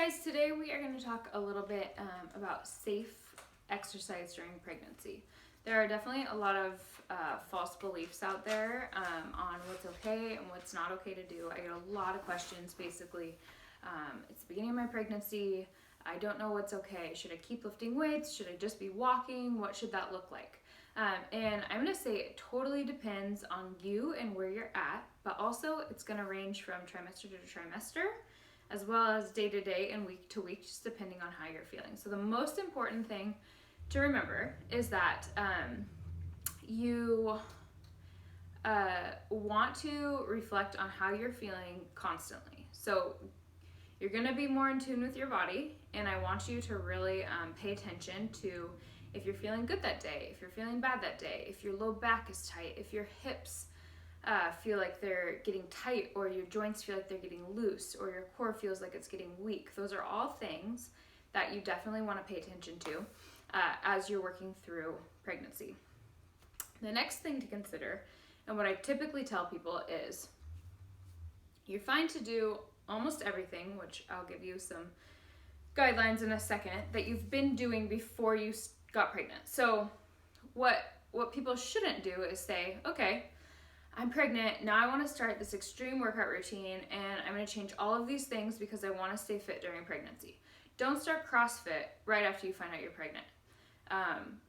guys, today we are going to talk a little bit about safe exercise during pregnancy. There are definitely a lot of false beliefs out there on what's okay and what's not okay to do. I get a lot of questions basically. It's the beginning of my pregnancy. I don't know what's okay. Should I keep lifting weights? Should I just be walking? What should that look like? And I'm going to say it totally depends on you and where you're at, but also it's going to range from trimester to trimester, as well as day to day and week to week, just depending on how you're feeling. So the most important thing to remember is that you want to reflect on how you're feeling constantly. So you're going to be more in tune with your body, and I want you to really pay attention to if you're feeling good that day, if you're feeling bad that day, if your low back is tight, if your hips feel like they're getting tight, or your joints feel like they're getting loose, or your core feels like it's getting weak. Those are all things that you definitely want to pay attention to as you're working through pregnancy. The next thing to consider, and what I typically tell people, is you're fine to do almost everything, which I'll give you some guidelines in a second, that you've been doing before you got pregnant. So what people shouldn't do is say, okay, I'm pregnant, now I want to start this extreme workout routine and I'm going to change all of these things because I want to stay fit during pregnancy. Don't start CrossFit right after you find out you're pregnant.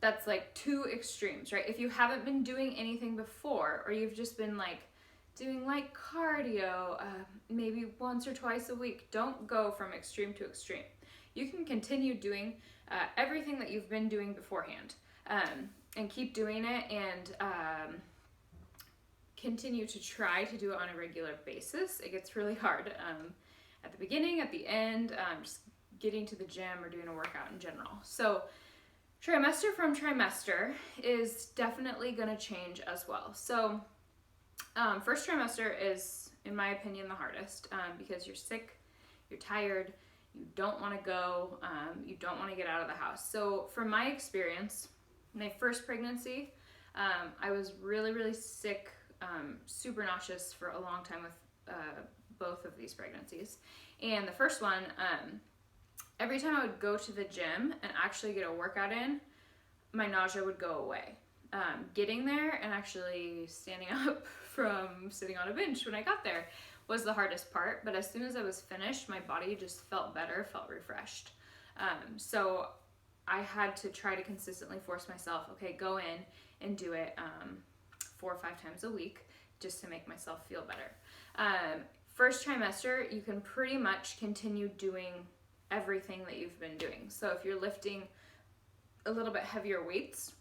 That's like two extremes, right? If you haven't been doing anything before, or you've just been like doing light cardio, maybe once or twice a week, don't go from extreme to extreme. You can continue doing everything that you've been doing beforehand, and keep doing it, and continue to try to do it on a regular basis. It gets really hard at the beginning, at the end, just getting to the gym or doing a workout in general. So trimester from trimester is definitely going to change as well. So first trimester is, in my opinion, the hardest because you're sick, you're tired, you don't want to go, you don't want to get out of the house. So from my experience, my first pregnancy, I was really, really sick, super nauseous for a long time with both of these pregnancies. And the first one, every time I would go to the gym and actually get a workout in, my nausea would go away. Getting there and actually standing up from sitting on a bench when I got there was the hardest part, but as soon as I was finished, my body just felt better, felt refreshed. So I had to try to consistently force myself, okay, go in and do it 4 or 5 times a week just to make myself feel better. First trimester, you can pretty much continue doing everything that you've been doing. So if you're lifting a little bit heavier weights,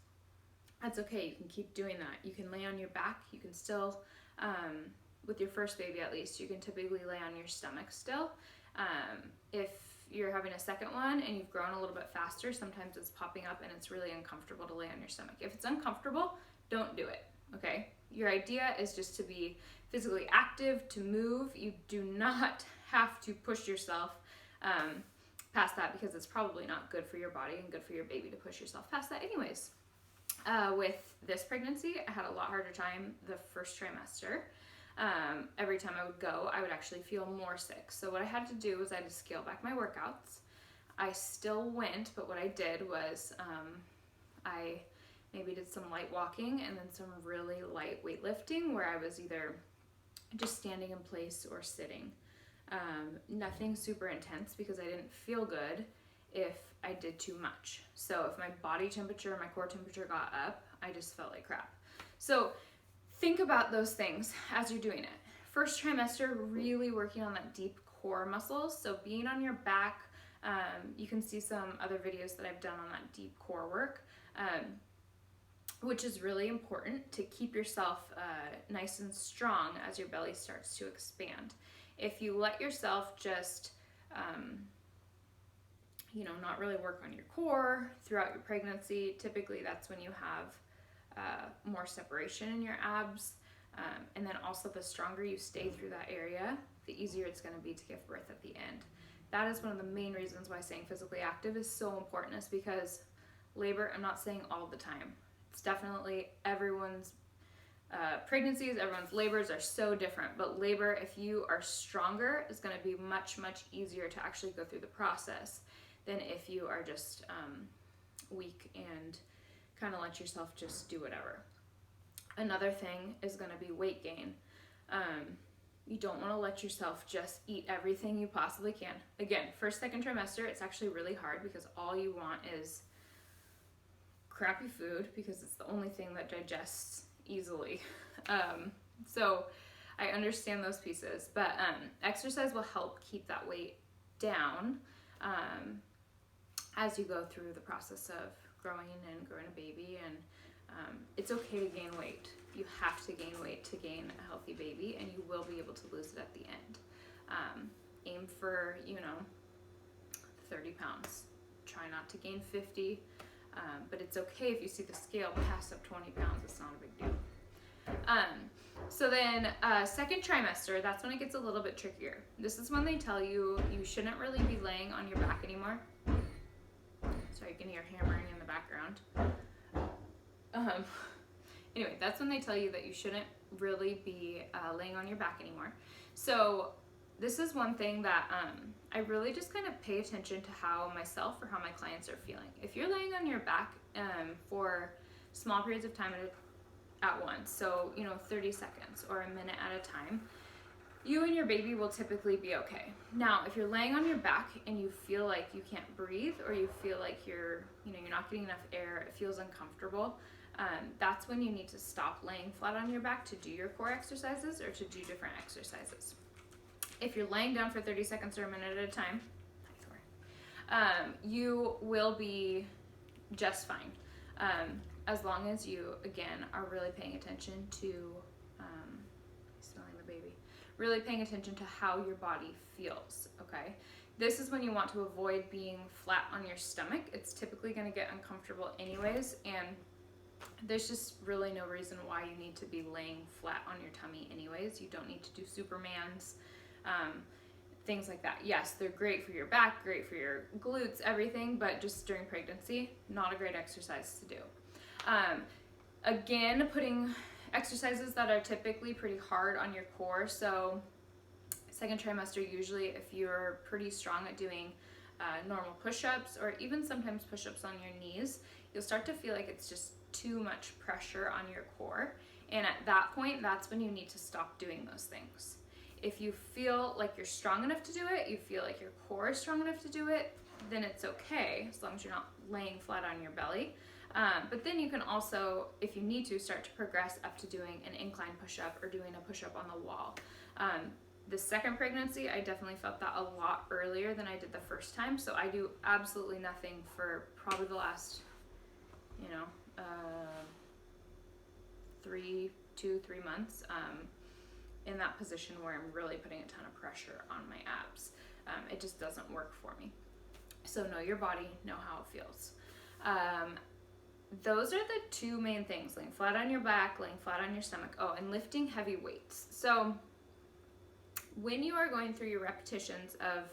that's okay. You can keep doing that. You can lay on your back. You can still, with your first baby at least, you can typically lay on your stomach still. If you're having a second one and you've grown a little bit faster, sometimes it's popping up and it's really uncomfortable to lay on your stomach. If it's uncomfortable, don't do it, okay? Your idea is just to be physically active, to move. You do not have to push yourself past that, because it's probably not good for your body and good for your baby to push yourself past that anyways. With this pregnancy, I had a lot harder time the first trimester. Every time I would go, I would actually feel more sick. So what I had to do was I had to scale back my workouts. I still went, but what I did was I maybe did some light walking and then some really light weightlifting, where I was either just standing in place or sitting. Nothing super intense, because I didn't feel good if I did too much. So if my body temperature, my core temperature got up, I just felt like crap. So think about those things as you're doing it. First trimester, really working on that deep core muscles. So being on your back, you can see some other videos that I've done on that deep core work, which is really important to keep yourself nice and strong as your belly starts to expand. If you let yourself just not really work on your core throughout your pregnancy, typically that's when you have more separation in your abs. And then also, the stronger you stay through that area, the easier it's going to be to give birth at the end. That is one of the main reasons why staying physically active is so important, is because labor, I'm not saying all the time, it's definitely everyone's pregnancies, everyone's labors are so different, but labor, if you are stronger, is going to be much, much easier to actually go through the process than if you are just weak and kind of let yourself just do whatever. Another thing is going to be weight gain. You don't want to let yourself just eat everything you possibly can. Again, first, second trimester, it's actually really hard because all you want is crappy food because it's the only thing that digests easily. So I understand those pieces, but exercise will help keep that weight down as you go through the process of growing a baby. And it's okay to gain weight. You have to gain weight to gain a healthy baby, and you will be able to lose it at the end. Aim for 30 pounds. Try not to gain 50. But it's okay if you see the scale pass up 20 pounds, it's not a big deal. So then second trimester, that's when it gets a little bit trickier. This is when they tell you you shouldn't really be laying on your back anymore. Sorry, you can hear hammering in the background. Anyway, that's when they tell you that you shouldn't really be laying on your back anymore. So this is one thing that I really just kind of pay attention to how myself or how my clients are feeling. If you're laying on your back for small periods of time at once, so 30 seconds or a minute at a time, you and your baby will typically be okay. Now, if you're laying on your back and you feel like you can't breathe, or you feel like you're not getting enough air, it feels uncomfortable, that's when you need to stop laying flat on your back to do your core exercises or to do different exercises. If you're laying down for 30 seconds or a minute at a time, you will be just fine. As long as you, again, are really paying attention to, smelling the baby, really paying attention to how your body feels, okay? This is when you want to avoid being flat on your stomach. It's typically going to get uncomfortable anyways, and there's just really no reason why you need to be laying flat on your tummy anyways. You don't need to do Supermans, things like that. Yes, they're great for your back, great for your glutes, everything, but just during pregnancy, not a great exercise to do. Again, putting exercises that are typically pretty hard on your core. So second trimester, usually if you're pretty strong at doing normal push-ups or even sometimes push-ups on your knees, you'll start to feel like it's just too much pressure on your core. And at that point, that's when you need to stop doing those things. If you feel like you're strong enough to do it, you feel like your core is strong enough to do it, then it's okay, as long as you're not laying flat on your belly. But then you can also, if you need to, start to progress up to doing an incline push-up or doing a push-up on the wall. The second pregnancy, I definitely felt that a lot earlier than I did the first time. So I do absolutely nothing for probably the last, 3 months in that position where I'm really putting a ton of pressure on my abs. It just doesn't work for me. So know your body, know how it feels. Those are the two main things: laying flat on your back, laying flat on your stomach. Oh, and lifting heavy weights. So when you are going through your repetitions of,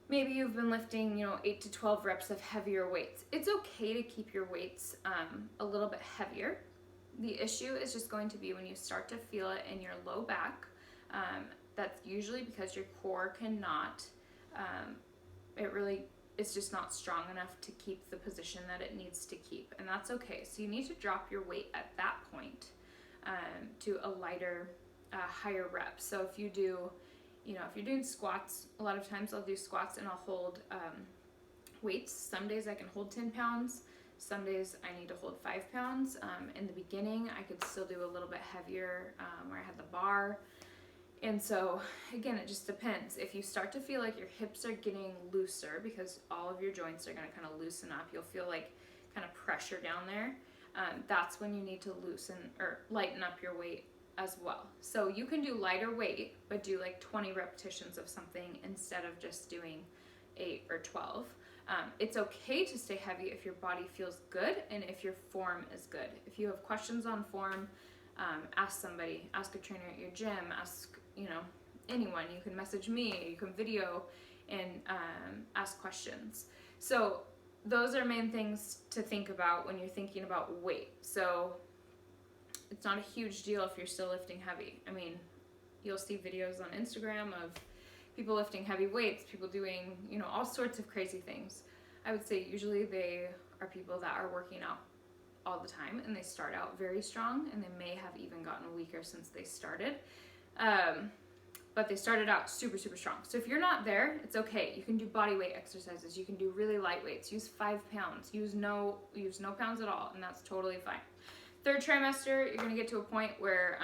maybe you've been lifting 8 to 12 reps of heavier weights, it's okay to keep your weights a little bit heavier. The issue is just going to be when you start to feel it in your low back. That's usually because your core cannot, it's just not strong enough to keep the position that it needs to keep, and that's okay. So you need to drop your weight at that point to a lighter, higher rep. So if you do, if you're doing squats, a lot of times I'll do squats and I'll hold weights. Some days I can hold 10 pounds. Some days I need to hold 5 pounds. In the beginning, I could still do a little bit heavier where I had the bar. And so, again, it just depends. If you start to feel like your hips are getting looser because all of your joints are going to kind of loosen up, you'll feel like kind of pressure down there. That's when you need to loosen or lighten up your weight as well. So you can do lighter weight, but do like 20 repetitions of something instead of just doing 8 or 12. It's okay to stay heavy if your body feels good and if your form is good. If you have questions on form, ask somebody, ask a trainer at your gym, ask anyone. You can message me, you can video and ask questions. So those are main things to think about when you're thinking about weight. So it's not a huge deal if you're still lifting heavy. I mean, you'll see videos on Instagram of people lifting heavy weights, people doing, you know, all sorts of crazy things. I would say usually they are people that are working out all the time, and they start out very strong, and they may have even gotten weaker since they started. But they started out super, super strong. So if you're not there, it's okay. You can do body weight exercises. You can do really light weights. Use 5 pounds. Use no pounds at all, and that's totally fine. Third trimester, you're gonna get to a point where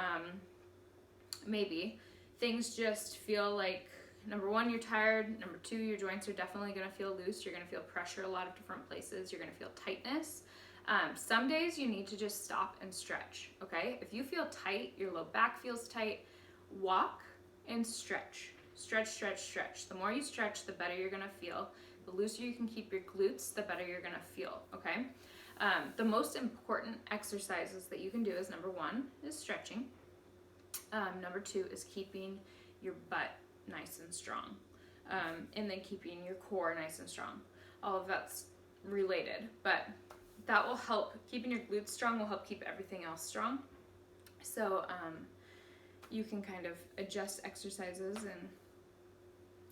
maybe things just feel like, number one, you're tired. Number two, your joints are definitely gonna feel loose. You're gonna feel pressure a lot of different places. You're gonna feel tightness. Some days you need to just stop and stretch, okay? If you feel tight, your low back feels tight, walk and stretch. Stretch, stretch, stretch. The more you stretch, the better you're gonna feel. The looser you can keep your glutes, the better you're gonna feel, okay? The most important exercises that you can do is, number one, is stretching. Number two is keeping your butt nice and strong. And then keeping your core nice and strong. All of that's related, but that will help. Keeping your glutes strong will help keep everything else strong. So you can kind of adjust exercises, and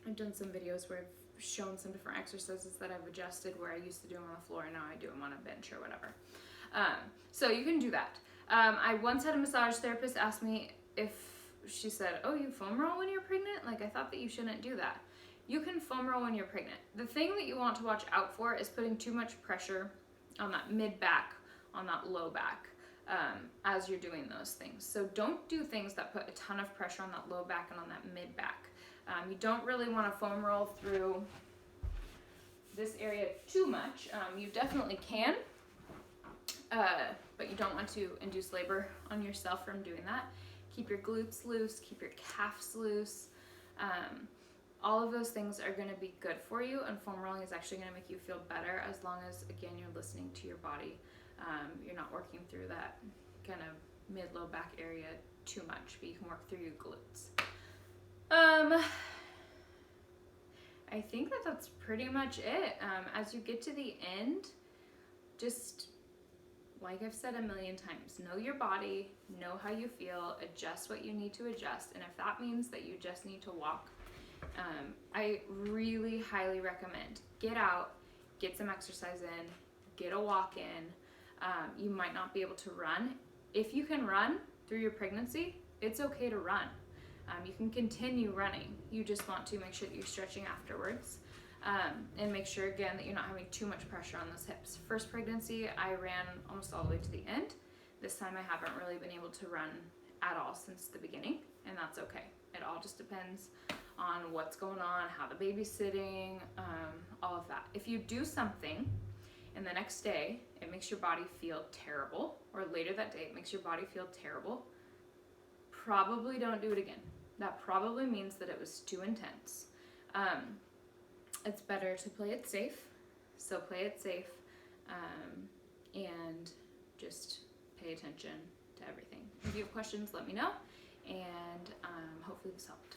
I've done some videos where I've shown some different exercises that I've adjusted, where I used to do them on the floor and now I do them on a bench or whatever. So you can do that. I once had a massage therapist ask me if, she said, oh, you foam roll when you're pregnant? Like, I thought that you shouldn't do that. You can foam roll when you're pregnant. The thing that you want to watch out for is putting too much pressure on that mid back, on that low back, as you're doing those things. So don't do things that put a ton of pressure on that low back and on that mid back. You don't really want to foam roll through this area too much. You definitely can, but you don't want to induce labor on yourself from doing that. Keep your glutes loose, keep your calves loose. All of those things are going to be good for you, and foam rolling is actually going to make you feel better, as long as, again, you're listening to your body. You're not working through that kind of mid-low back area too much, but you can work through your glutes. I think that that's pretty much it. As you get to the end, just, like I've said a million times, know your body, know how you feel, adjust what you need to adjust, and if that means that you just need to walk, I really highly recommend get out, get some exercise in, get a walk in. You might not be able to run. If you can run through your pregnancy, it's okay to run. You can continue running. You just want to make sure that you're stretching afterwards, and make sure, again, that you're not having too much pressure on those hips. First pregnancy, I ran almost all the way to the end. This time I haven't really been able to run at all since the beginning, and that's okay. It all just depends on what's going on, how the baby's sitting, all of that. If you do something and the next day it makes your body feel terrible, or later that day it makes your body feel terrible, probably don't do it again. That probably means that it was too intense. It's better to play it safe, so play it safe, and just pay attention to everything. If you have questions, let me know, and hopefully this helped.